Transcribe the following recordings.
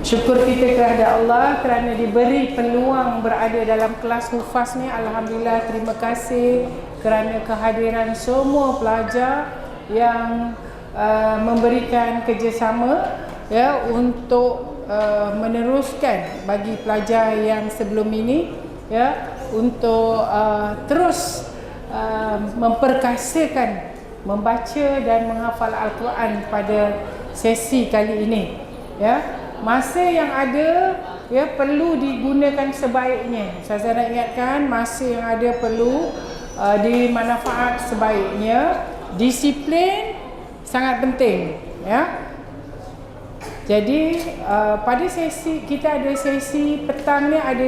Syukur kita kepada Allah kerana diberi peluang berada dalam kelas hufaz ni. Alhamdulillah, terima kasih kerana kehadiran semua pelajar yang memberikan kerjasama ya untuk meneruskan bagi pelajar yang sebelum ini ya untuk terus memperkasakan membaca dan menghafal Al-Quran pada sesi kali ini ya. Masa yang ada ya perlu digunakan sebaiknya. Saya nak ingatkan, masa yang ada perlu dimanfaat sebaiknya. Disiplin sangat penting ya. Jadi pada sesi kita ada sesi petang ni ada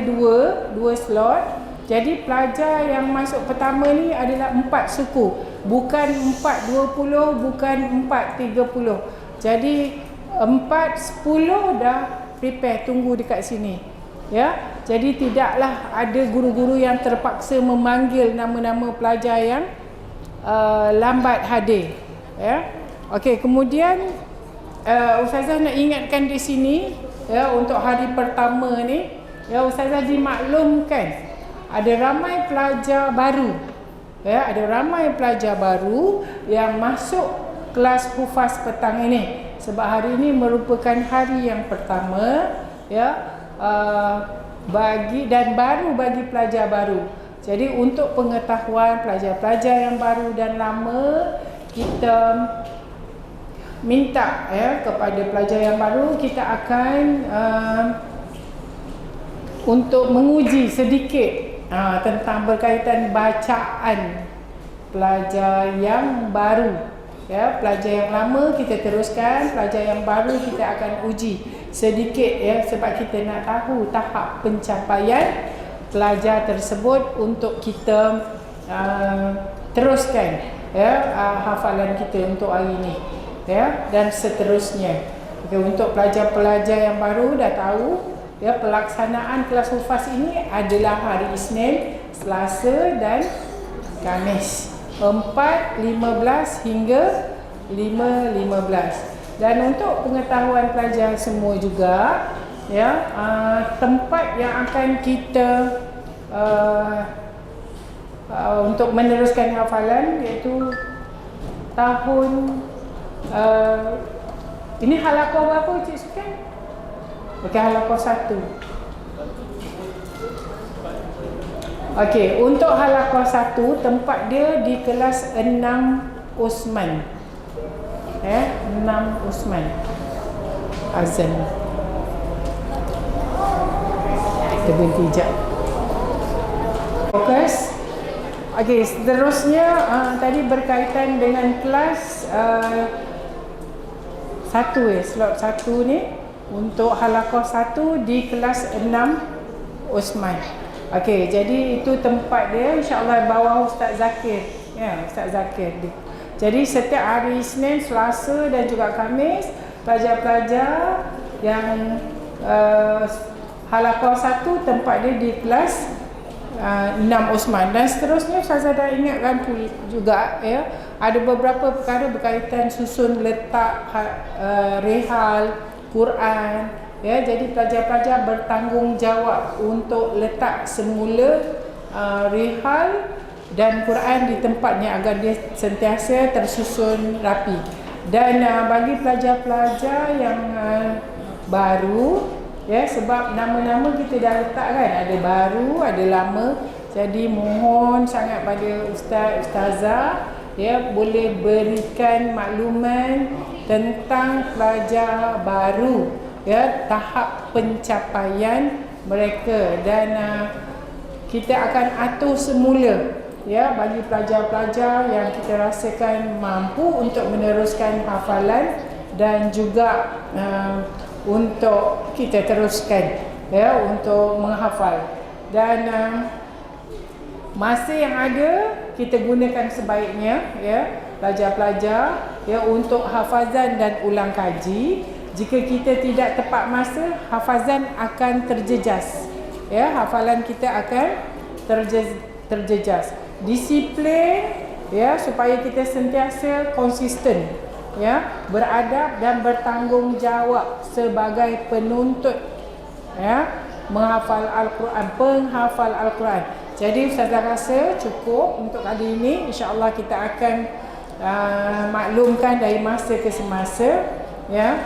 dua slot. Jadi pelajar yang masuk pertama ni adalah 4 suku, bukan 4.20, bukan 4.30. Jadi 4.10 dah prepare, tunggu dekat sini ya. Jadi tidaklah ada guru-guru yang terpaksa memanggil nama-nama pelajar yang lambat hadir ya. Okey, kemudian Ustazah nak ingatkan di sini ya, untuk hari pertama ni ya, Ustazah dimaklumkan ada ramai pelajar baru ya, ada ramai pelajar baru yang masuk kelas hufaz petang ini. Sebab hari ini merupakan hari yang pertama ya, bagi pelajar baru. Jadi untuk pengetahuan pelajar-pelajar yang baru dan lama, kita minta ya kepada pelajar yang baru, kita akan untuk menguji sedikit tentang berkaitan bacaan pelajar yang baru. Ya, pelajar yang lama kita teruskan, pelajar yang baru kita akan uji sedikit ya, sebab kita nak tahu tahap pencapaian pelajar tersebut untuk kita teruskan ya hafalan kita untuk hari ini ya, dan seterusnya. Okay, untuk pelajar-pelajar yang baru dah tahu ya, pelaksanaan kelas hufaz ini adalah hari Isnin, Selasa dan Khamis. 4.15 hingga 5.15. Dan untuk pengetahuan pelajar semua juga ya, tempat yang akan kita untuk meneruskan hafalan iaitu tahun ini halaqah berapa Cik Sukan? Okey, halaqah 1. Okey, untuk halaqah 1 tempat dia di kelas 6 Osman. 6 Osman. Azan. Kita berhenti sekejap. Fokus. Okey, seterusnya tadi berkaitan dengan kelas 1 slot 1 ni untuk halaqah 1 di kelas 6 Osman. Okey, jadi itu tempat dia, insya-Allah bawah Ustaz Zakir. Ya, Ustaz Zakir. Jadi setiap hari Isnin, Selasa dan juga Khamis, pelajar-pelajar yang halaqah 1 tempat dia di kelas 6 Osman. Dan seterusnya saya dah ingatkan juga ya, ada beberapa perkara berkaitan susun letak rehal Quran. Ya, jadi pelajar-pelajar bertanggungjawab untuk letak semula rihal dan Quran di tempatnya agar dia sentiasa tersusun rapi. Dan bagi pelajar-pelajar yang baru ya, sebab nama-nama kita dah letak kan, ada baru, ada lama. Jadi mohon sangat pada ustaz, ustazah ya, boleh berikan makluman tentang pelajar baru ya, tahap pencapaian mereka, dan kita akan atur semula ya bagi pelajar-pelajar yang kita rasakan mampu untuk meneruskan hafalan dan juga untuk kita teruskan ya untuk menghafal. Dan masa yang ada kita gunakan sebaiknya ya pelajar-pelajar ya untuk hafazan dan ulang kaji. Jika kita tidak tepat masa, hafazan akan terjejas ya, hafalan kita akan terjejas. Disiplin ya, supaya kita sentiasa konsisten ya, beradab dan bertanggungjawab sebagai penuntut, ya, menghafal Al-Quran, penghafal Al-Quran. Jadi Ustazah rasa cukup untuk kali ini. InsyaAllah kita akan maklumkan dari masa ke semasa, ya.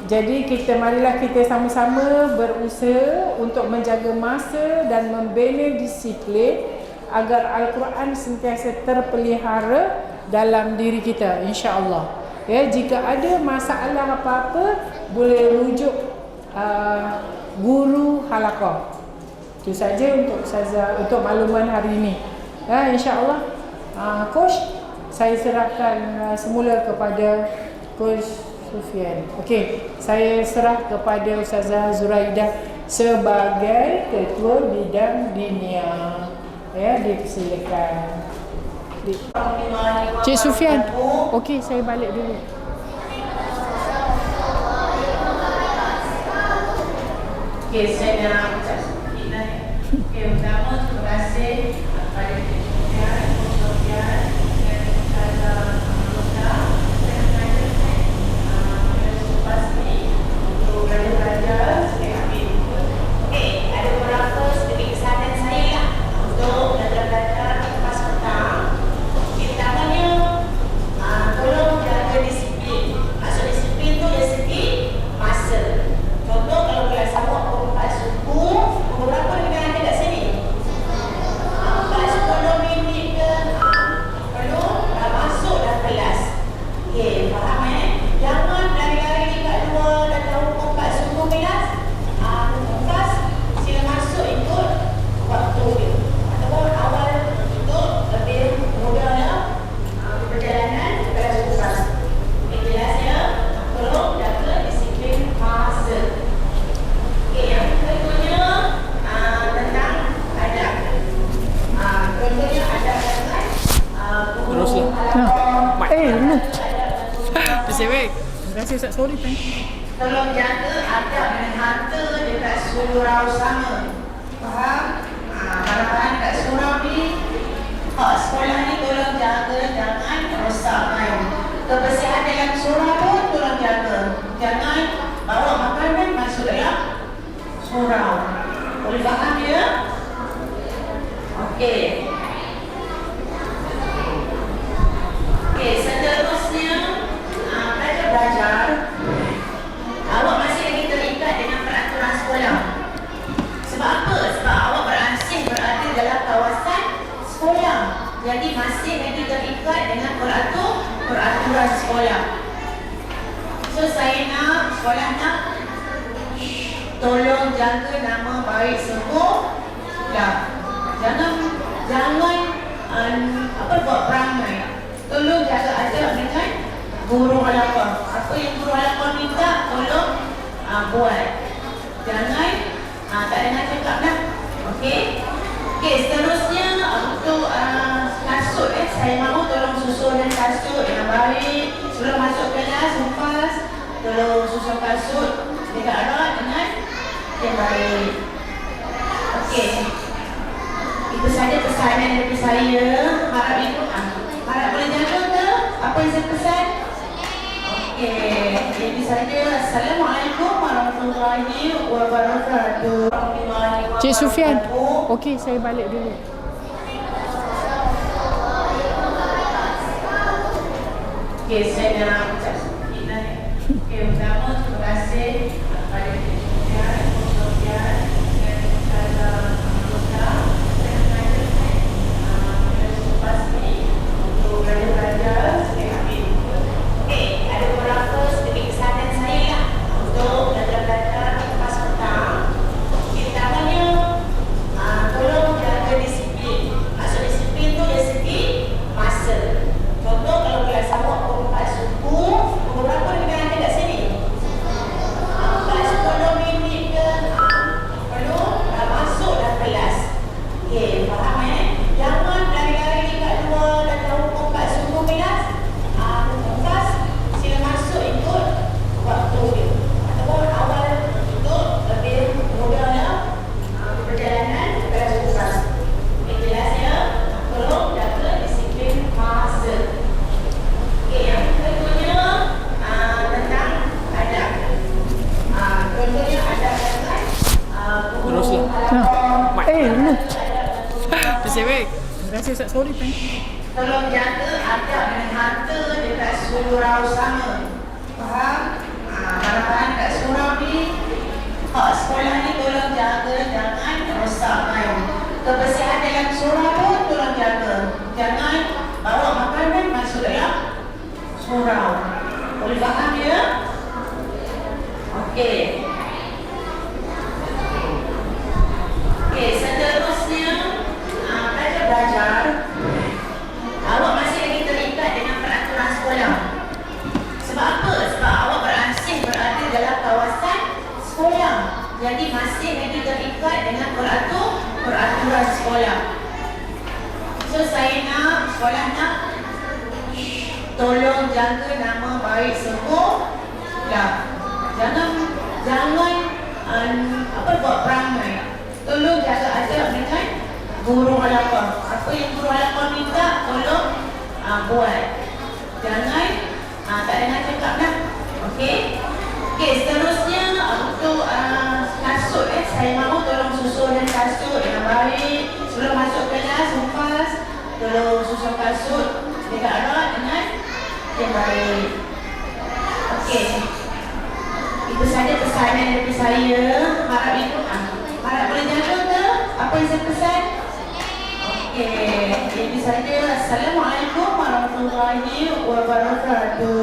Jadi marilah kita sama-sama berusaha untuk menjaga masa dan membina disiplin agar Al-Quran sentiasa terpelihara dalam diri kita, insya-Allah. Ya, jika ada masalah apa-apa boleh rujuk guru halaqah. Itu saja untuk Ustazah, untuk makluman hari ini. Ya, insya-Allah. Coach, saya serahkan semula kepada Coach Sufian. Okey, saya serah kepada Ustazah Zuraidah sebagai ketua bidang dinia. Ya, dipersilakan. Cik Sufian. Okey, saya balik dulu. Okey, saya nak ucap sedikit. Okey, pertama terima kasih kepada Cik Sufian, Coach Sufian dan Ustazah untuk belajar sedikit. Okey, ada beberapa sedikit kesanan saya lah untuk belajar lepas petang. Pertamanya, tolong jaga disiplin. Maksud disiplin tu dari segi masa. Contoh kalau kelas awak pukul 4 subuh, pukul berapa dengan ada kat sini? 10 minit ke? Perlu dah masuk dah kelas. Okey, faham Jangan lari-lari dekat luar dah tahu pukul 4 subuh kelas. Lepas sila masuk ikut waktu dia. Ataupun awal untuk lebih mudahlah perjalanan kelas kelas. Kelas ya, tolong jaga disiplin masa. Okey, yang keduanya tentang adab. Contohnya adab dengan Teruslah. Lu. Terima kasih Ustaz, sorry. Tolong jaga adab dan harta dekat surau sama. Faham? Bahan dekat surau ni, sekolah ni tolong jaga, jangan rosakkan. Kebersihan dalam surau pun tolong jaga. Jangan bawa makanan masuk dalam surau. Boleh faham dia? Okey. Okey, seterusnya belajar, awak masih lagi terikat dengan peraturan sekolah. Sebab apa? Sebab awak beransih berada dalam kawasan sekolah. Jadi masih lagi terikat dengan peraturan sekolah. So saya nak, sekolah nak tolong jaga nama baik sekolah. Jangan buat perangai. Tolong jaga adab dengan guru halaqah. Apa yang guru halaqah minta, tolong buat. Jangan tak dengar cakap dah. Okey. Okey, seterusnya untuk kasut saya mahu tolong susunkan kasut yang baik. Sebelum masuk kelas, lepas tolong susun kasut dekat arah dengan yang baik. Okey. Itu saja pesanan dari saya. Harap ikut. Harap boleh jaga ke apa yang saya pesan? Okey, jadi saja. Assalamualaikum warahmatullahi wabarakatuh. Cik Sufian. Okey, saya balik dulu. Okey, saya nak ucap sedikit. Okey, pertama terima kasih kepada Cik Sufian, Coach Sufian dan Ustazah untuk belajar sedikit. Okey, ada beberapa sedikit kesanan saya lah untuk belajar lepas petang. Pertamanya, tolong jaga disiplin. Maksud disiplin tu dari segi masa. Contoh kalau kelas awak pukul 4 subuh, pukul berapa dengan ada kat sini? Lu. Nasib baik. Terima kasih Ustaz. Sorry, thank you. Tolong jaga adab dan harta dekat surau sama. Faham? Harapan kat surau ni, hak sekolah ni tolong jaga, jangan rosakkan. Kebersihan dalam surau pun tolong jaga. Jangan bawa makanan masuk dalam surau. Boleh faham ya? Okey. Okey, seterusnya belajar. Awak masih lagi terikat dengan peraturan sekolah. Sebab apa? Sebab awak beransih berada dalam kawasan sekolah. Jadi masih lagi terikat dengan peraturan sekolah. So saya nak, sekolah nak tolong jaga nama baik sekolah. Jangan buat perangai. Tolong jaga adab dengan guru halaman. Apa yang guru halaman minta, tolong buat. Jangan tak dengar cakap lah. Okey. Okey, seterusnya untuk kasut saya mahu tolong susunkan kasut dengan baik. Sebelum masuk kelas, lepas tolong susun kasut dekat alat dengan yang baik. Okey. Itu saja pesanan dari saya. Harap ibu harap boleh jaga ke apa yang saya pesan? Okey, ini saja. Assalamualaikum warahmatullahi wabarakatuh.